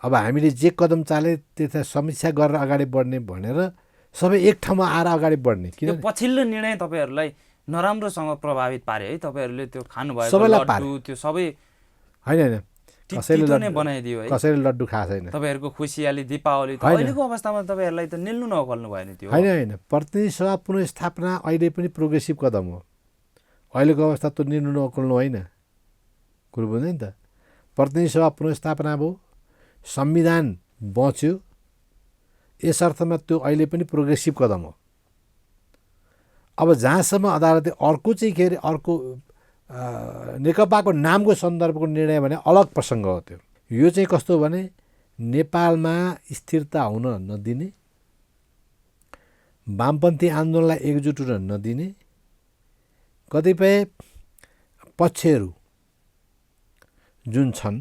A: अब हामीले जे कदम चाले त्यसलाई समीक्षा गरेर अगाडि बढ्ने भनेर सबै एक ठाउँमा आएर अगाडि बढ्ने। किन
B: पछिल्लो निर्णय तपाईँहरूलाई नराम्रोसँग प्रभावित पारे है। तपाईँहरूले त्यो खानुभएको लड्डु त्यो सबै
A: होइन
B: कसैले नै बनाइदियो है।
A: कसैले लड्डु खाएको छैन।
B: तपाईँहरूको खुसियाली दीपावली त अहिलेको अवस्थामा तपाईँहरूलाई त निल्नु नखोल्नु भयो नि त्यो।
A: होइन प्रतिनिधि सभा पुनर्स्थापना अहिले पनि प्रोग्रेसिभ कदम हो। अहिलेको अवस्था त निल्नु नखोल्नु होइन, कुरो बुझ्दैन नि त। प्रतिनिधि सभा पुनर्स्थापना भयो, संविधान बच्यो, यस अर्थमा त्यो अहिले पनि प्रोग्रेसिभ कदम हो। अब जहाँसम्म अदालतले अर्को चाहिँ के अरे अर्को नेकपाको नामको सन्दर्भको निर्णय भने अलग प्रसङ्ग हो। त्यो यो चाहिँ कस्तो भने नेपालमा स्थिरता हुन नदिने, वामपन्थी आन्दोलनलाई एकजुट हुन नदिने कतिपय पक्षहरू जुन छन्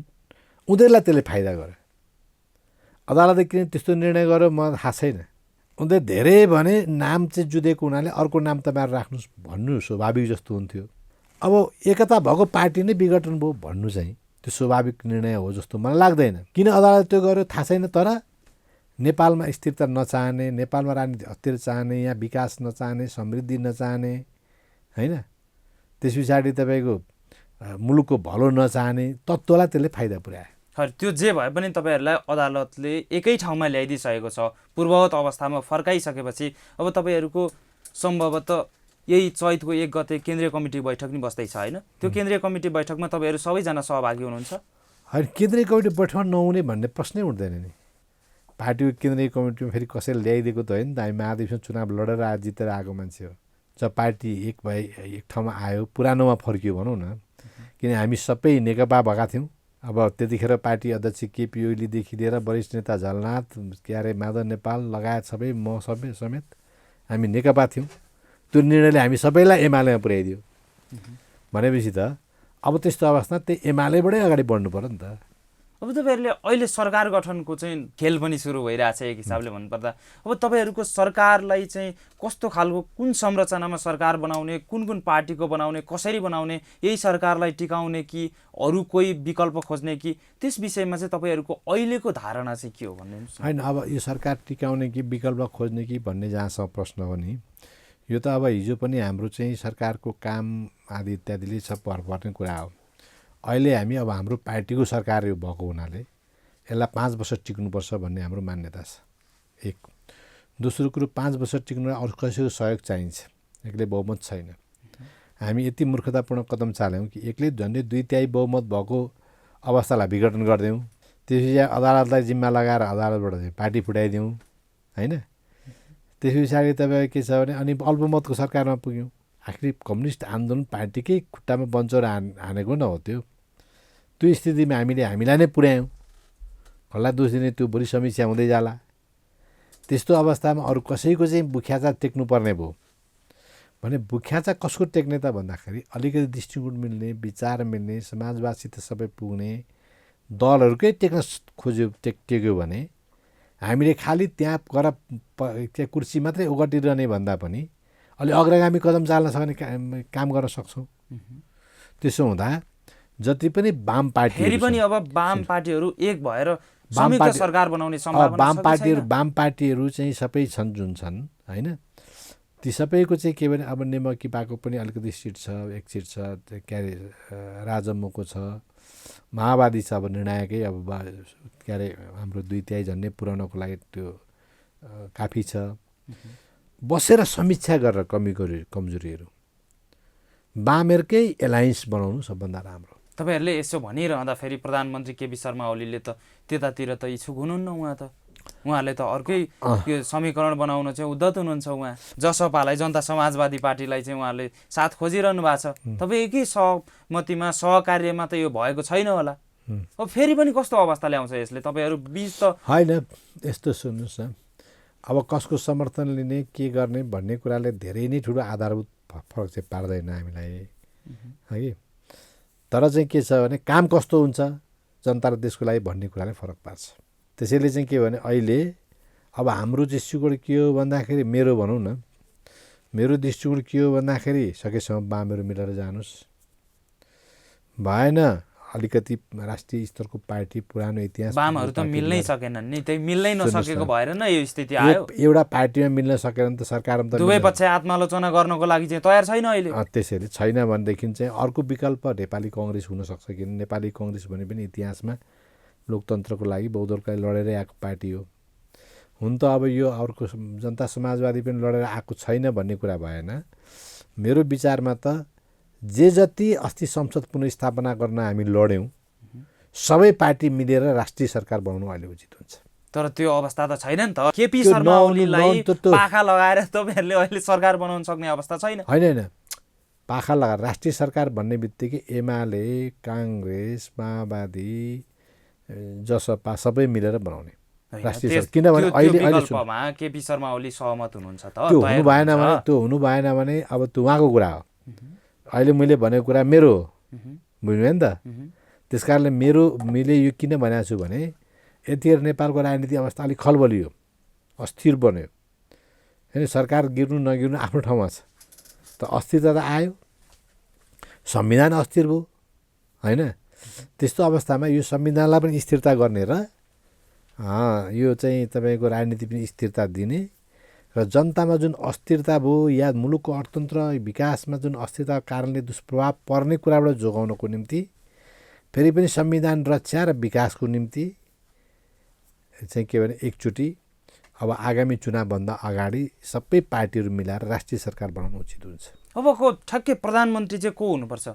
A: उनीहरूलाई त्यसले फाइदा गर्यो। अदालतले किन त्यस्तो निर्णय गर्यो मलाई थाहा छैन। उनीहरूले धेरै भने नाम चाहिँ जुधेको हुनाले अर्को नाम तपाईँहरू राख्नुहोस् भन्नु स्वाभाविक जस्तो हुन्थ्यो। अब एकता भएको पार्टी नै विघटन भयो भन्नु चाहिँ त्यो स्वाभाविक निर्णय हो जस्तो मलाई लाग्दैन। किन अदालतले त्यो गर्यो थाहा छैन। तर नेपालमा स्थिरता नचाहने, नेपालमा राजनीति अस्थिर चाहने, यहाँ विकास नचाहने, समृद्धि नचाहने होइन, त्यस पछाडि तपाईँको मुलुकको भलो नचाहने तत्त्वलाई त्यसले फाइदा पुर्यायो।
B: त्यो जे भए पनि तपाईँहरूलाई अदालतले एकै ठाउँमा ल्याइदिइसकेको छ। पूर्ववत अवस्थामा फर्काइसकेपछि अब तपाईँहरूको सम्भवतः यही चैतको 1 गते केन्द्रीय कमिटी बैठक नि बस्दैछ होइन। त्यो केन्द्रीय कमिटी बैठकमा तपाईँहरू सबैजना सहभागी हुनुहुन्छ?
A: होइन, केन्द्रीय कमिटी बैठकमा नहुने भन्ने प्रश्नै उठ्दैन नि। पार्टीको केन्द्रीय कमिटीमा फेरि कसैले ल्याइदिएको त होइन नि त। हामी महाधिवेशन चुनाव लडेर जितेर आएको मान्छे हो। जब पार्टी एक ठाउँमा आयो, पुरानोमा फर्कियो भनौँ न, किन हामी सबै नेकपा भएका थियौँ। अब त्यतिखेर पार्टी अध्यक्ष केपी ओलीदेखि लिएर वरिष्ठ नेता झलनाथ, के अरे माधव नेपाल लगायत सबै म समेत हामी नेकपा थियौँ। त्यो निर्णयले हामी सबैलाई एमालेमा पुर्याइदियो भनेपछि त अब त्यस्तो अवस्था त्यही एमालेबाटै अगाडि बढ्नु पऱ्यो नि त।
B: अब तपाईँहरूले अहिले सरकार गठनको चाहिँ खेल पनि सुरु भइरहेछ एक हिसाबले भन्नुपर्दा। अब तपाईँहरूको सरकारलाई चाहिँ कस्तो खालको कुन संरचनामा सरकार बनाउने, कुन कुन पार्टीको बनाउने, कसरी बनाउने, यही सरकारलाई टिकाउने कि अरू कोही विकल्प खोज्ने कि त्यस विषयमा चाहिँ तपाईँहरूको अहिलेको धारणा चाहिँ के हो भन्नुहुन्छ?
A: होइन, अब यो सरकार टिकाउने कि विकल्प खोज्ने कि भन्ने जहाँसम्म प्रश्न हो नि, यो त अब हिजो पनि हाम्रो चाहिँ सरकारको काम आदि इत्यादिले सब पर्ने कुरा हो। अहिले हामी अब हाम्रो पार्टीको सरकार भएको हुनाले यसलाई 5 वर्ष टिक्नुपर्छ भन्ने हाम्रो मान्यता छ। एक। दोस्रो कुरो 5 वर्ष टिक्नुलाई अरू कसैको सहयोग चाहिन्छ, एक्लै बहुमत छैन। हामी यति मूर्खतापूर्ण कदम चाल्यौँ कि एक्लै झन्डै 2/3 बहुमत भएको अवस्थालाई विघटन गरिदिउँ, त्यसपछि अदालतलाई जिम्मा लगाएर अदालतबाट चाहिँ पार्टी फुटाइदिउँ होइन। त्यस पछाडि तपाईँ के छ भने अनि अल्पमतको सरकारमा पुग्यौँ। आखिर कम्युनिस्ट आन्दोलन पार्टीकै खुट्टामा बन्चोर हानेको न हो त्यो स्थितिमा हामीलाई नै पुर्यायौँ। कसलाई दोष दिने, त्यो बढी समीक्षा हुँदै जाला। त्यस्तो अवस्थामा अरू कसैको चाहिँ बुख्याचा टेक्नुपर्ने भयो भने बुख्याचा कसको टेक्ने त भन्दाखेरि अलिकति दृष्टिकोण मिल्ने, विचार मिल्ने, समाजवादसित सबै पुग्ने दलहरूकै टेक्न टेक्यो भने हामीले खालि त्यहाँ गएर त्यहाँ कुर्सी मात्रै ओगटिरहने भन्दा पनि अलि अग्रगामी कदम चाल्न सक्ने काम गर्न सक्छौँ। त्यसो हुँदा जति पनि वाम पार्टी
B: फेरि पनि अब वाम पार्टीहरू एक भएर संयुक्त सरकार बनाउने सम्भावना
A: वाम पार्टीहरू चाहिँ सबै छन् जुन छन् होइन, ती सबैको चाहिँ के भने अब नेमकिपाको पनि अलिकति सिट छ, एक सिट छ, के अरे राजम्मको छ, माओवादी छ अब निर्णायकै अब के अरे हाम्रो 2/3 झन्डै पुर्याउनको लागि त्यो काफी छ। बसेर समीक्षा गरेर कमजोरीहरू बामेरकै एलायन्स बनाउनु सबभन्दा राम्रो।
B: तपाईँहरूले यसो भनिरहँदा फेरि प्रधानमन्त्री केपी शर्मा ओलीले त त्यतातिर त इच्छुक हुनुहुन्न। उहाँले त अर्कै समीकरण बनाउन चाहिँ उद्धत हुनुहुन्छ। उहाँ जसपालाई, जनता समाजवादी पार्टीलाई चाहिँ उहाँले साथ खोजिरहनु भएको छ। तपाईँ एकै सहमतिमा सहकार्यमा त यो भएको छैन होला। अब फेरि पनि कस्तो अवस्था ल्याउँछ यसले? तपाईँहरू बिच त
A: होइन। यस्तो सुन्नुहोस् न, अब कसको समर्थन लिने के गर्ने भन्ने कुराले धेरै नै ठुलो आधारभूत फरक चाहिँ पार्दैन हामीलाई है कि। तर चाहिँ के छ भने काम कस्तो हुन्छ जनता र देशको लागि भन्ने कुराले फरक पार्छ। त्यसैले चाहिँ के भने अहिले अब हाम्रो दृष्टिकोण के हो भन्दाखेरि, मेरो भनौँ न, मेरो दृष्टिकोण के हो भन्दाखेरि सकेसम्म वामहरू मिलेर जानुहोस्। भएन अलिकति राष्ट्रिय स्तरको पार्टी पुरानो इतिहास
B: वामहरू त मिल्नै सकेनन् नि, त्यही मिल्नै नसकेको भएर नै यो स्थिति आयो।
A: एउटा पार्टीमा मिल्न सकेन त सरकारमा त
B: दुवै पक्ष आत्मालोचना गर्नको लागि चाहिँ तयार छैन अहिले।
A: त्यसैले छैन भनेदेखि चाहिँ अर्को विकल्प नेपाली कङ्ग्रेस हुनसक्छ। किन नेपाली कङ्ग्रेस भने पनि इतिहासमा लोकतन्त्रको लागि बहुदलका लडेरै आएको पार्टी हो। हुन त अब यो अर्को जनता समाजवादी पनि लडेर आएको छैन भन्ने कुरा भएन। मेरो विचारमा त जे जति अस्ति संसद पुनर्स्थापना गर्न हामी लड्यौँ सबै पार्टी मिलेर राष्ट्रिय सरकार बनाउनु अहिले उचित हुन्छ।
B: तर त्यो अवस्था त छैन नि त। केपी शर्मा ओलीलाई पाखा लगाएर तपाईँहरूले अहिले सरकार बनाउन सक्ने अवस्था छैन।
A: होइन, पाखा लगाएर राष्ट्रिय सरकार भन्ने बित्तिकै एमाले, काङ्ग्रेस, माओवादी, जसपा सबै मिलेर बनाउने राष्ट्रिय सरकार। किनभने अहिले
B: केपी शर्मा ओली सहमत हुनुहुन्छ त?
A: त्यो हुनु भएन भने अब त्यो उहाँको कुरा हो। अहिले मैले भनेको कुरा मेरो हो, बुझ्नुभयो नि त। त्यस कारणले मैले यो किन भनेको छु भने यतिखेर नेपालको राजनीति अवस्था अलिक खलबलियो, अस्थिर बन्यो होइन। सरकार गिर्नु नगिर्नु आफ्नो ठाउँमा छ, त अस्थिरता त आयो, संविधान अस्थिर भयो होइन। त्यस्तो अवस्थामा यो संविधानलाई पनि स्थिरता गर्ने र यो चाहिँ तपाईँको राजनीति पनि स्थिरता दिने र जनतामा जुन अस्थिरता भयो या मुलुकको अर्थतन्त्र विकासमा जुन अस्थिरताको कारणले दुष्प्रभाव पर्ने कुराबाट जोगाउनको निम्ति फेरि पनि संविधान रक्षा र विकासको निम्ति चाहिँ के भने एकचोटि अब आगामी चुनावभन्दा अगाडि सबै पार्टीहरू मिलाएर राष्ट्रिय सरकार बनाउनु उचित हुन्छ।
B: अबको ठ्याक्कै प्रधानमन्त्री चाहिँ को हुनुपर्छ?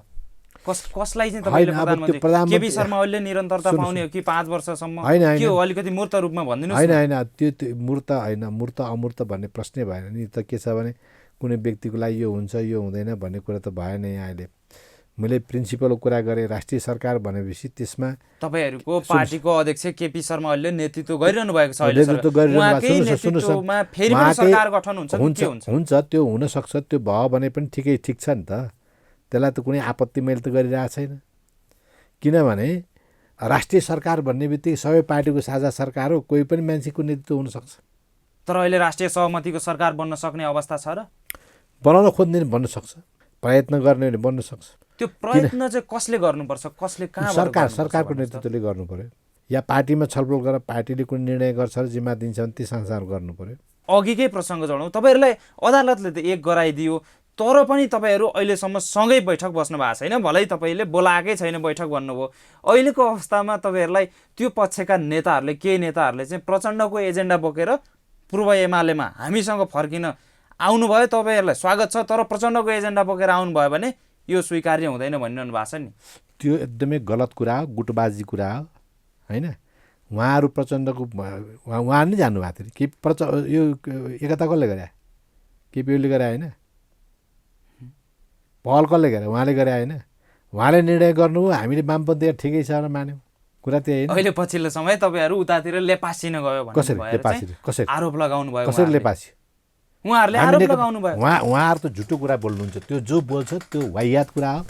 B: कसलाई चाहिँ तपाईँले प्रधानमन्त्री? केपी शर्मा ओलीले निरन्तरता पाउने हो कि 5 वर्षसम्म? के हो, अलिकति मूर्त रूपमा भनिदिनुहोस्।
A: होइन, त्यो मूर्त होइन, मूर्त अमूर्त भन्ने प्रश्नै भएन नि त। के छ भने कुनै व्यक्तिको लागि यो हुन्छ यो हुँदैन भन्ने कुरा त भएन। यहाँ अहिले मैले प्रिन्सिपलको कुरा गरेँ। राष्ट्रिय सरकार भनेपछि त्यसमा
B: तपाईँहरूको पार्टीको अध्यक्ष केपी शर्मा ओलीले नेतृत्व गरिरहनु भएको छ।
A: हुन्छ, त्यो हुनसक्छ। त्यो भयो भने पनि ठिक छ नि त। त्यसलाई त कुनै आपत्ति मैले त गरिरहेको छैन। किनभने राष्ट्रिय सरकार भन्ने बित्तिकै सबै पार्टीको साझा सरकार हो, कोही पनि मान्छेको नेतृत्व हुनसक्छ।
B: तर अहिले राष्ट्रिय सहमतिको सरकार बन्न सक्ने अवस्था छ र?
A: बनाउन खोज्ने बन्न सक्छ, प्रयत्न गर्ने बन्न सक्छ।
B: त्यो प्रयत्न चाहिँ कसले गर्नुपर्छ? कसले कहाँ?
A: सरकारको नेतृत्वले गर्नु पर्यो, या पार्टीमा छलफल गरेर पार्टीले कुन निर्णय गर्छ र जिम्मा दिन्छ भने त्यस अनुसार गर्नु पर्यो।
B: अघिकै प्रसङ्ग जोडौँ, तपाईँहरूलाई अदालतले त एक गराइदियो, तर पनि तपाईँहरू अहिलेसम्म सँगै बैठक बस्नु भएको छैन, भलै तपाईँले बोलाएकै छैन बैठक भन्नुभयो। अहिलेको अवस्थामा तपाईँहरूलाई त्यो पक्षका नेताहरूले, केही नेताहरूले चाहिँ प्रचण्डको एजेन्डा बोकेर पूर्व एमालेमा हामीसँग फर्किन आउनुभयो, तपाईँहरूलाई स्वागत छ, तर प्रचण्डको एजेन्डा बोकेर आउनुभयो भने यो स्वीकार्य हुँदैन भनिरहनु भएको छ नि।
A: त्यो एकदमै गलत कुरा हो, गुटबाजी कुरा हो होइन। उहाँहरू प्रचण्डको उहाँ नै जानुभएको थियो कि यो एकता कसले गरे? केपी ओलीले गरे होइन? पहल कसले गरे? उहाँले गरे होइन? उहाँले निर्णय गर्नुभयो, हामीले वामपन्थी ठिकै छ भनेर मान्यौँ, कुरा त्यही होइन।
B: अहिले पछिल्लो समय तपाईँहरू उतातिर लेपासिन गयो
A: कसरी लेपासी? कसरी
B: आरोप लगाउनु भयो?
A: कसरी लेपासी?
B: उहाँहरूले आरोप लगाउनु भयो।
A: उहाँहरू त झुटो कुरा बोल्नुहुन्छ। त्यो जो बोल्छ त्यो वाहियात कुरा हो।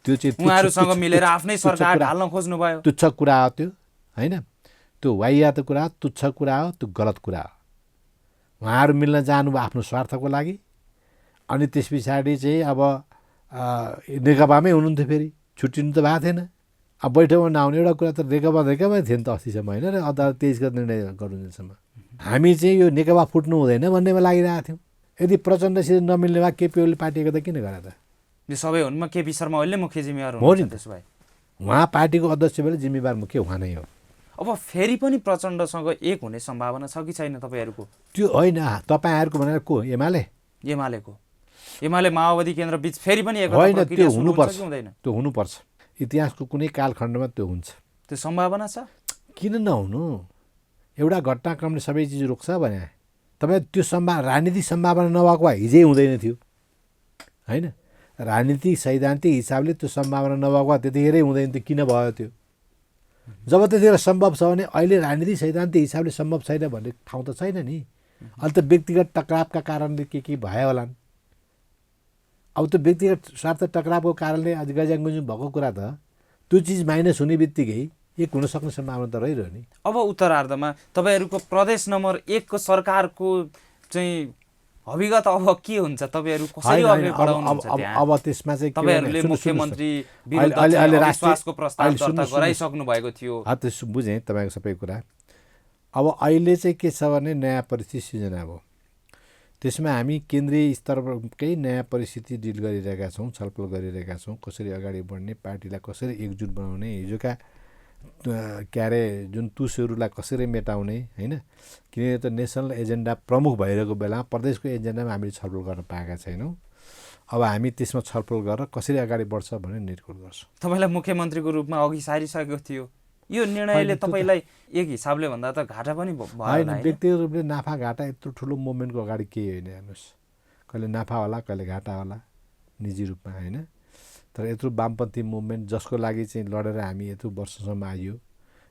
A: त्यो चाहिँ
B: उहाँहरूसँग मिलेर आफ्नै सरकार ढाल्न खोज्नु भयो।
A: तुच्छ कुरा हो त्यो होइन। त्यो वाहियात कुरा, तुच्छ कुरा हो, त्यो गलत कुरा हो। उहाँहरू मिल्न जानुभयो आफ्नो स्वार्थको लागि। अनि त्यस पछाडि चाहिँ अब नेकपामै हुनुहुन्थ्यो, फेरि छुट्टिनु त भएको थिएन। अब बैठकमा नआउने एउटा कुरा त नेकपा थियो नि त अस्तिसम्म होइन र अदालत 23 गते निर्णय गर्नुसम्म। हामी चाहिँ यो नेकपा फुट्नु हुँदैन भन्नेमा लागिरहेको थियौँ। यदि प्रचण्डसित नमिल्ने भए केपी ओली पार्टीको त किन गरे त?
B: यो सबै हुनुमा केपी शर्मा ओलीले मुख्य जिम्मेवार
A: हो नि।
B: त्यसो भए
A: उहाँ पार्टीको अध्यक्ष भएर जिम्मेवार मुख्य उहाँ नै हो।
B: अब फेरि पनि प्रचण्डसँग एक हुने सम्भावना छ कि छैन तपाईँहरूको?
A: त्यो होइन, तपाईँहरूको भनेर को?
B: एमालेको एमाले माओवादी केन्द्र बीच फेरि पनि एक
A: होइन, त्यो हुनुपर्छ।
B: हुँदैन?
A: त्यो हुनुपर्छ। इतिहासको कुनै कालखण्डमा त्यो हुन्छ।
B: त्यो सम्भावना छ।
A: किन नहुनु? एउटा घटनाक्रमले सबै चिज रोक्छ भने तपाईँ त्यो राजनीतिक सम्भावना नभएको भए हिजै हुँदैन थियो होइन। राजनीतिक सैद्धान्तिक हिसाबले त्यो सम्भावना नभएको भए त्यतिखेरै हुँदैन थियो। किन भयो त्यो? जब त्यतिखेर सम्भव छ भने अहिले राजनीतिक सैद्धान्तिक हिसाबले सम्भव छैन भन्ने ठाउँ त छैन नि। अहिले त व्यक्तिगत टकरावका कारणले के भयो होलान्। अब त्यो व्यक्तिगत स्वार्थ टकरावको कारणले आज गज्याङगुजुङ भएको कुरा त त्यो चिज माइनस हुने बित्तिकै एक हुन सक्ने सम्भावना त रहिरह्यो नि।
B: अब उत्तरार्धमा तपाईँहरूको प्रदेश नम्बर 1 को सरकारको चाहिँ अभिगत अब के हुन्छ? तपाईँहरू कसरी अगाडि बढाउनुहुन्छ त्यहाँ?
A: अब त्यसमा चाहिँ
B: तपाईँहरूले मुख्यमन्त्री विरुद्ध अविश्वासको प्रस्ताव दर्ता गराइसक्नु भएको थियो।
A: त्यो बुझेँ तपाईँको सबै कुरा। अब अहिले चाहिँ के छ भने नयाँ परिस्थिति सिर्जना भयो। त्यसमा हामी केन्द्रीय स्तरकै नयाँ परिस्थिति डिल गरिरहेका छौँ, छलफल गरिरहेका छौँ। कसरी अगाडि बढ्ने, पार्टीलाई कसरी एकजुट बनाउने, हिजोका जुन तुसहरूलाई कसरी मेटाउने होइन। किनकि त नेसनल एजेन्डा प्रमुख भइरहेको बेला प्रदेशको एजेन्डामा हामीले छलफल गर्न पाएका छैनौँ। अब हामी त्यसमा छलफल गरेर कसरी अगाडि बढ्छ भनेर निर्णय गर्छौँ।
B: तपाईँलाई मुख्यमन्त्रीको रूपमा अघि सारिसकेको थियो। यो निर्णयले तपाईँलाई एक हिसाबले भन्दा त घाटा पनि
A: होइन। व्यक्तिगत रूपले नाफा घाटा यत्रो ठुलो मुभमेन्टको अगाडि केही होइन। हेर्नुहोस्, कहिले नाफा होला, कहिले घाटा होला निजी रूपमा होइन। तर यत्रो वामपन्थी मुभमेन्ट जसको लागि चाहिँ लडेर हामी यत्रो वर्षसम्म आइयो,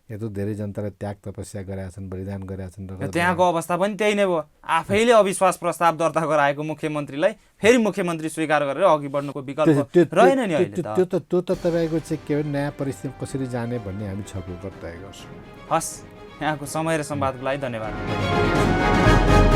A: यत्रो धेरै जनताले त्याग तपस्या गरेका छन्, बलिदान गरेका छन्।
B: र त्यहाँको अवस्था पनि त्यही नै भयो। आफैले अविश्वास प्रस्ताव दर्ता गराएको मुख्यमन्त्रीलाई फेरि मुख्यमन्त्री स्वीकार गरेर अघि बढ्नुको विकल्प रहेन नि अहिले त।
A: त्यो त तपाईँको चाहिँ के भने नयाँ परिस्थिति कसरी जाने भन्ने हामी छलफल गर्न तय गर्छौँ।
B: हस्, यहाँको समय र संवादको लागि धन्यवाद।